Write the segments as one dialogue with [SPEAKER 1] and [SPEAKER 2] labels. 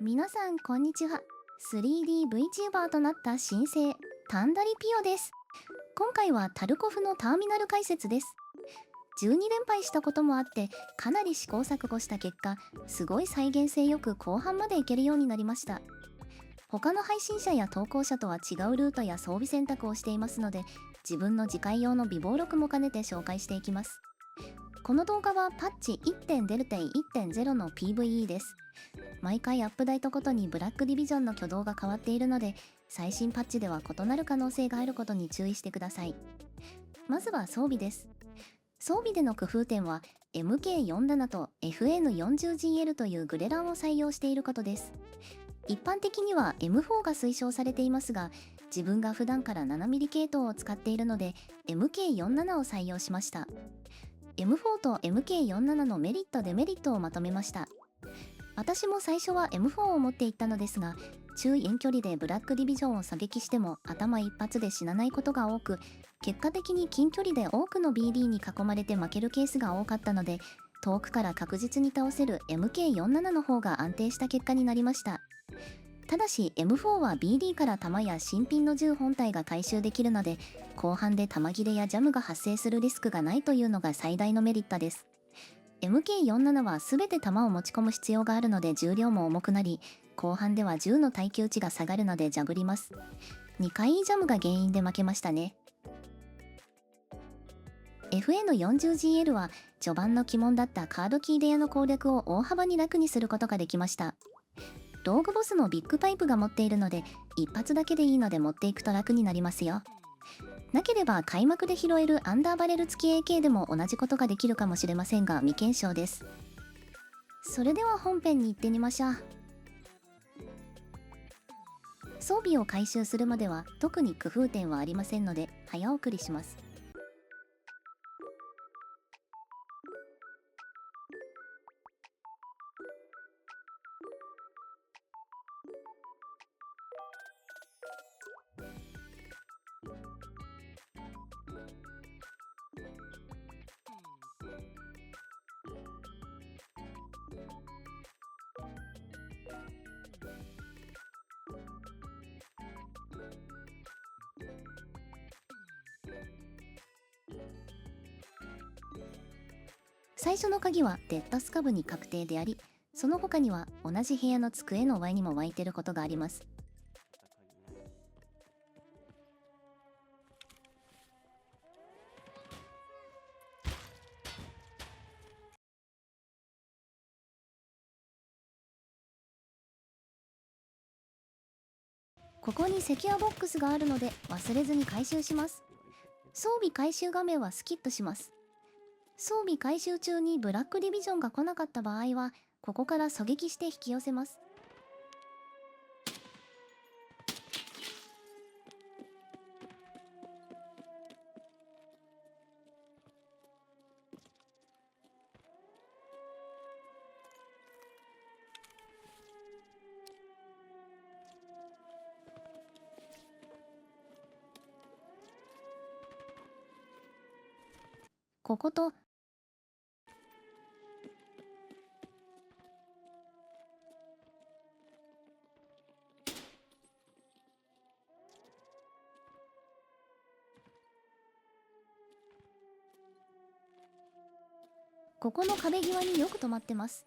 [SPEAKER 1] 皆さんこんにちは。3DVTuber となった新星、タンダリピオです。今回はタルコフのターミナル解説です。12連敗したこともあって、かなり試行錯誤した結果、すごい再現性よく後半までいけるようになりました。他の配信者や投稿者とは違うルートや装備選択をしていますので、自分の次回用の備忘録も兼ねて紹介していきます。この動画はパッチ 1.0.1.0 の PVE です。毎回アップデートごとにブラックディビジョンの挙動が変わっているので、最新パッチでは異なる可能性があることに注意してください。まずは装備です。装備での工夫点は MK47 と FN40GL というグレランを採用していることです。一般的には M4 が推奨されていますが、自分が普段から 7mm 系統を使っているので MK47 を採用しました。M4 と MK47 のメリットデメリットをまとめました。私も最初は M4 を持っていったのですが、中遠距離でブラックディビジョンを狙撃しても頭一発で死なないことが多く、結果的に近距離で多くの BD に囲まれて負けるケースが多かったので、遠くから確実に倒せる MK47 の方が安定した結果になりました。ただし M4 は BD から弾や新品の銃本体が回収できるので、後半で弾切れやジャムが発生するリスクがないというのが最大のメリットです。MK47 は全て弾を持ち込む必要があるので重量も重くなり、後半では銃の耐久値が下がるのでジャグります。2回ジャムが原因で負けましたね。FN40GL は序盤の鬼門だったカードキーレアの攻略を大幅に楽にすることができました。ローグボスのビッグパイプが持っているので、一発だけでいいので持っていくと楽になりますよ。なければ開幕で拾えるアンダーバレル付き AK でも同じことができるかもしれませんが未検証です。それでは本編に行ってみましょう。装備を回収するまでは特に工夫点はありませんので早送りします。最初の鍵はデッドスカブに確定であり、その他には同じ部屋の机の上にも湧いてることがあります。ここにセキュアボックスがあるので忘れずに回収します。装備回収画面はスキップします。装備回収中にブラックディビジョンが来なかった場合は、ここから狙撃して引き寄せます。ここと、ここの壁際によく止まってます。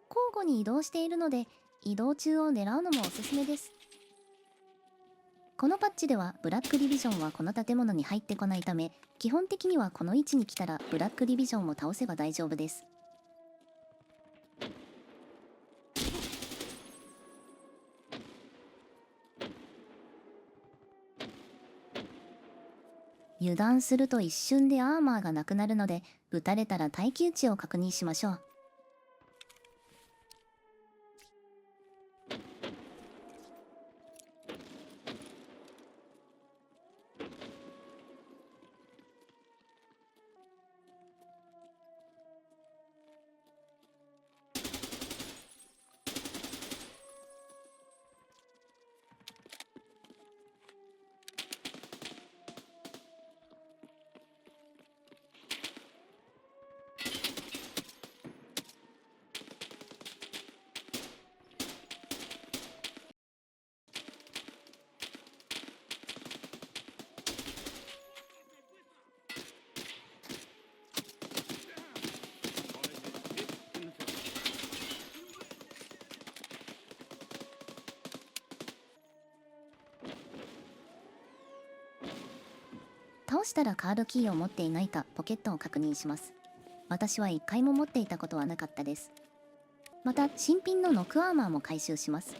[SPEAKER 1] 交互に移動しているので、移動中を狙うのもおすすめです。このパッチではブラックディビジョンはこの建物に入ってこないため、基本的にはこの位置に来たらブラックディビジョンを倒せば大丈夫です。油断すると一瞬でアーマーがなくなるので、撃たれたら耐久値を確認しましょう。倒したらカードキーを持っていないかポケットを確認します。私は一回も持っていたことはなかったです。また新品のノックアーマーも回収します。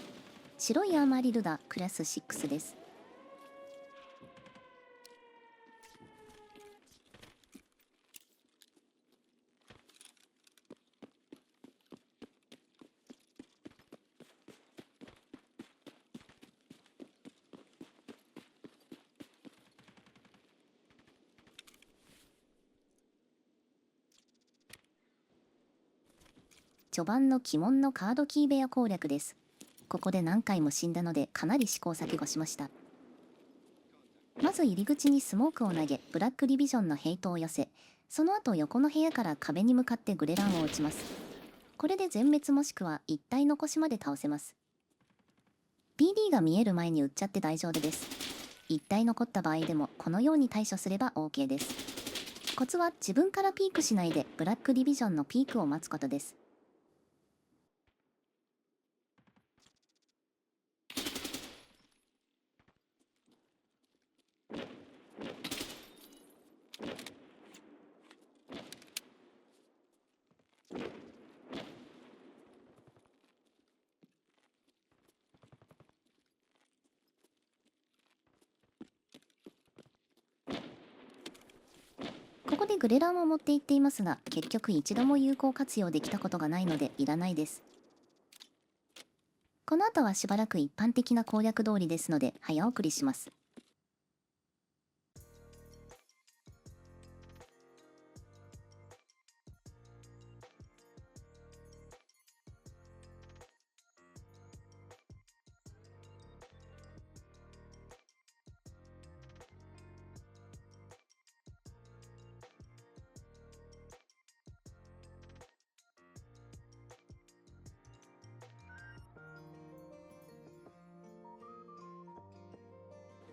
[SPEAKER 1] 白いアーマーリルダクラス6です。序盤の鬼門のカードキー部屋攻略です。ここで何回も死んだのでかなり試行錯誤しました。まず入り口にスモークを投げブラックディビジョンのヘイトを寄せ、その後横の部屋から壁に向かってグレランを撃ちます。これで全滅もしくは一体残しまで倒せます。 BD が見える前に撃っちゃって大丈夫です。一体残った場合でもこのように対処すれば OK です。コツは自分からピークしないでブラックディビジョンのピークを待つことです。ここでグレランを持って行っていますが、結局一度も有効活用できたことがないのでいらないです。この後はしばらく一般的な攻略通りですので早送りします。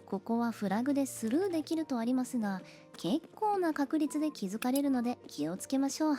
[SPEAKER 1] ここはフラグでスルーできるとありますが、結構な確率で気づかれるので気をつけましょう。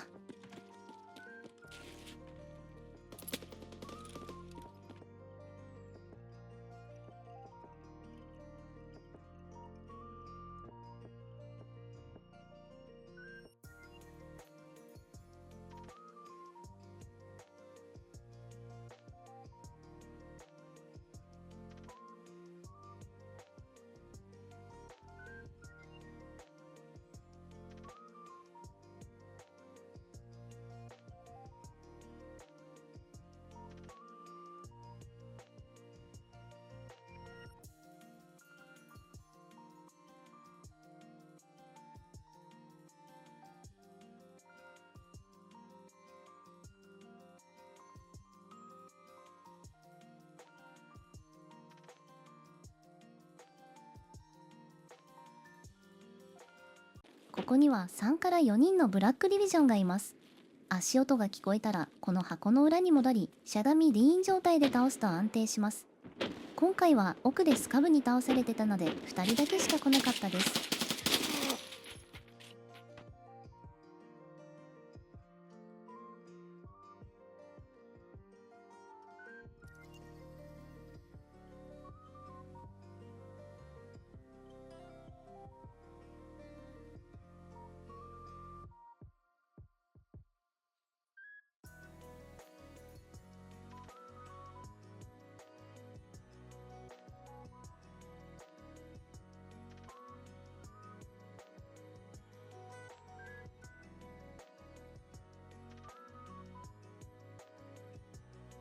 [SPEAKER 1] ここには3から4人のブラックディビジョンがいます。足音が聞こえたらこの箱の裏に戻り、しゃがみ D イン状態で倒すと安定します。今回は奥でスカブに倒されてたので2人だけしか来なかったです。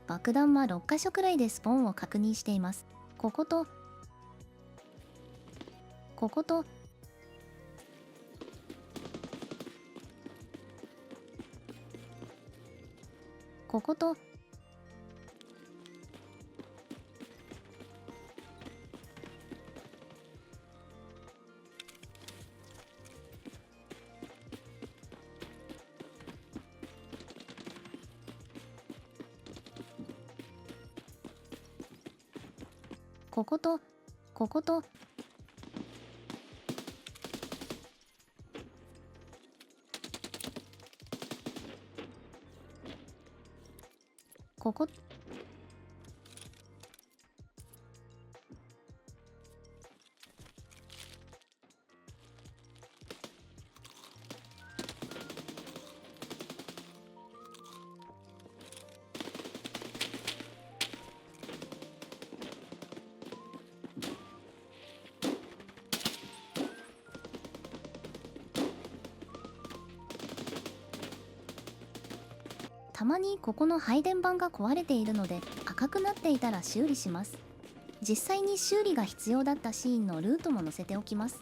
[SPEAKER 1] 爆弾は6箇所くらいでスポーンを確認しています。ここと、ここと、ここと、ここと、ここと、ここ、まにここの配電盤が壊れているので赤くなっていたら修理します。実際に修理が必要だったシーンのルートも載せておきます。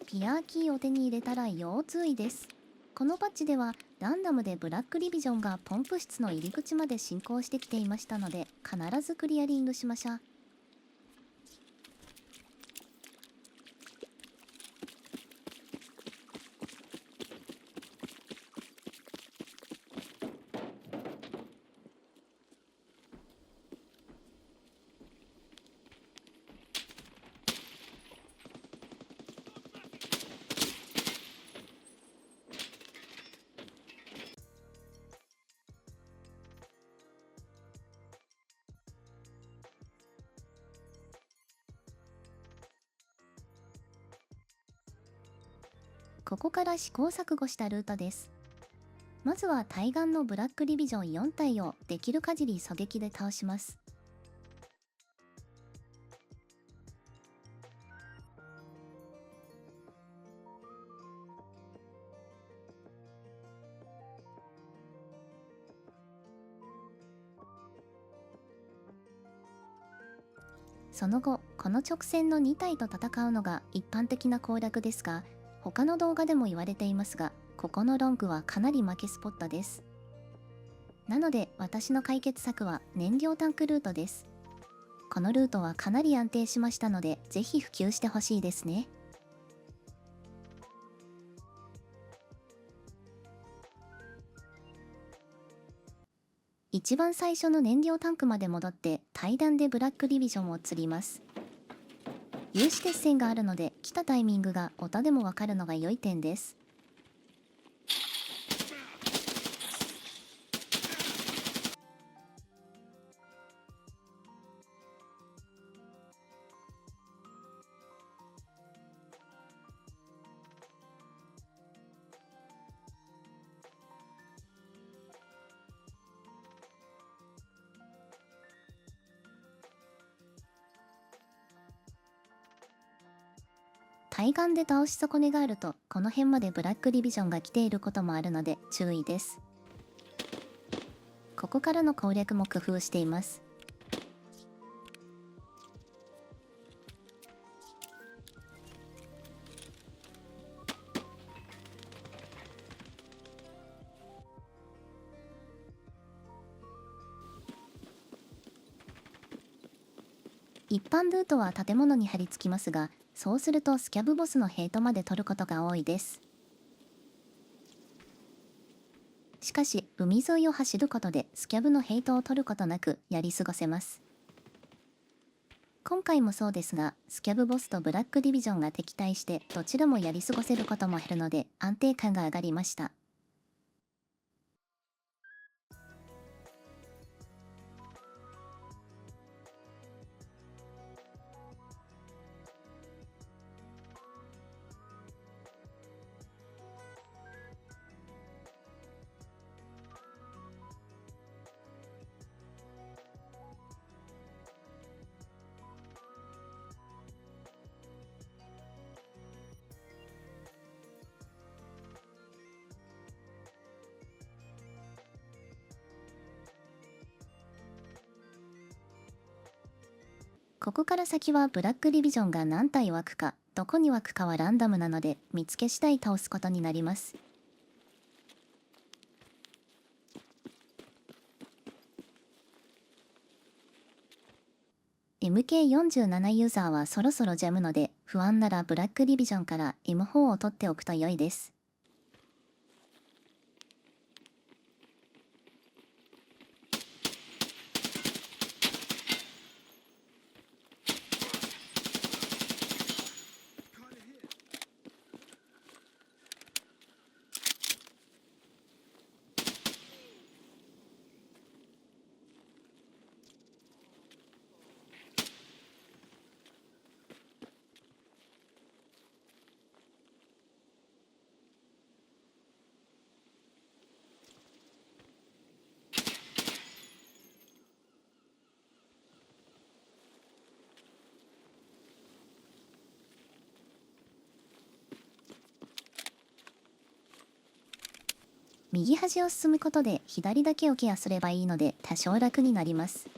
[SPEAKER 1] ピアーキーを手に入れたら要注意です。このパッチではランダムでブラックリビジョンがポンプ室の入り口まで進行してきていましたので、必ずクリアリングしましょう。ここから試行錯誤したルートです。まずは対岸のブラックリビジョン4体をできる限り狙撃で倒します。その後、この直線の2体と戦うのが一般的な攻略ですが、他の動画でも言われていますが、ここのロングはかなり負けスポットです。なので私の解決策は燃料タンクルートです。このルートはかなり安定しましたので、ぜひ普及してほしいですね。一番最初の燃料タンクまで戻って対弾でブラックリビジョンを釣ります。有刺鉄線があるので来たタイミングが音でもわかるのが良い点です。対岸で倒し損ねがあると、この辺までブラックリビジョンが来ていることもあるので注意です。ここからの攻略も工夫しています。一般ルートは建物に張り付きますが、そうするとスキャブボスのヘイトまで取ることが多いです。しかし海沿いを走ることでスキャブのヘイトを取ることなくやり過ごせます。今回もそうですが、スキャブボスとブラックディビジョンが敵対してどちらもやり過ごせることもあるので安定感が上がりました。ここから先はブラックディビジョンが何体湧くか、どこに湧くかはランダムなので、見つけ次第倒すことになります。MK47 ユーザーはそろそろジャムので、不安ならブラックディビジョンから M4 を取っておくと良いです。右端を進むことで左だけをケアすればいいので多少楽になります。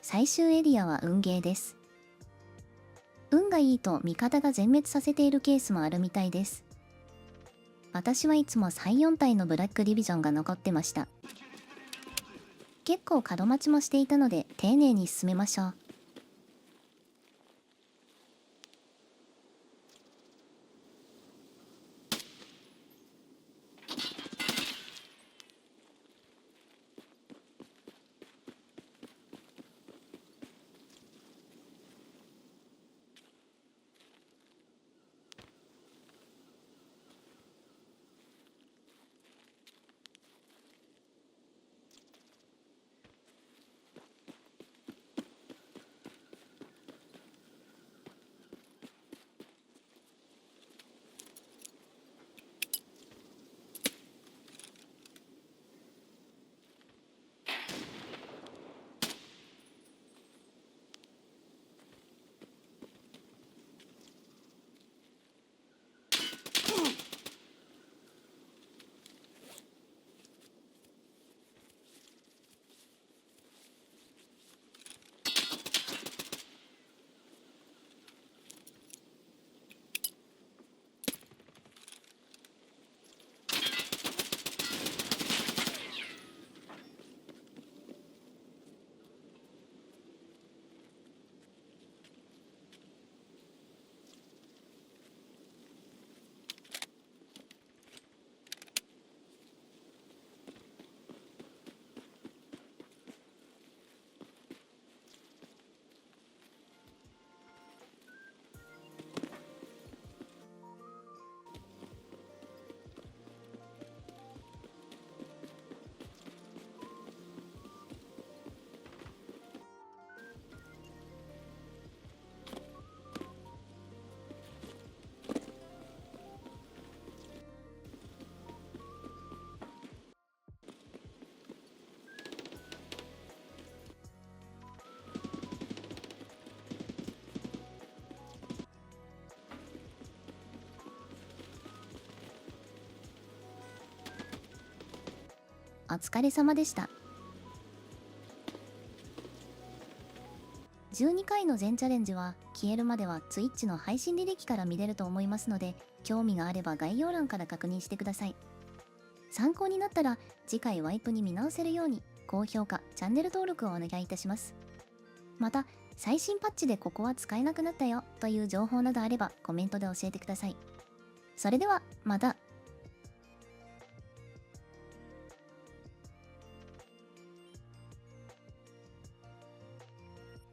[SPEAKER 1] 最終エリアは運ゲーです。運がいいと味方が全滅させているケースもあるみたいです。私はいつも3、4体のブラックディビジョンが残ってました。結構角待ちもしていたので丁寧に進めましょう。疲れ様でした。12回の全チャレンジは消えるまでは Twitch の配信履歴から見れると思いますので、興味があれば概要欄から確認してください。参考になったら次回ワイプに見直せるように高評価、チャンネル登録をお願いいたします。また、最新パッチでここは使えなくなったよという情報などあればコメントで教えてください。それではまた。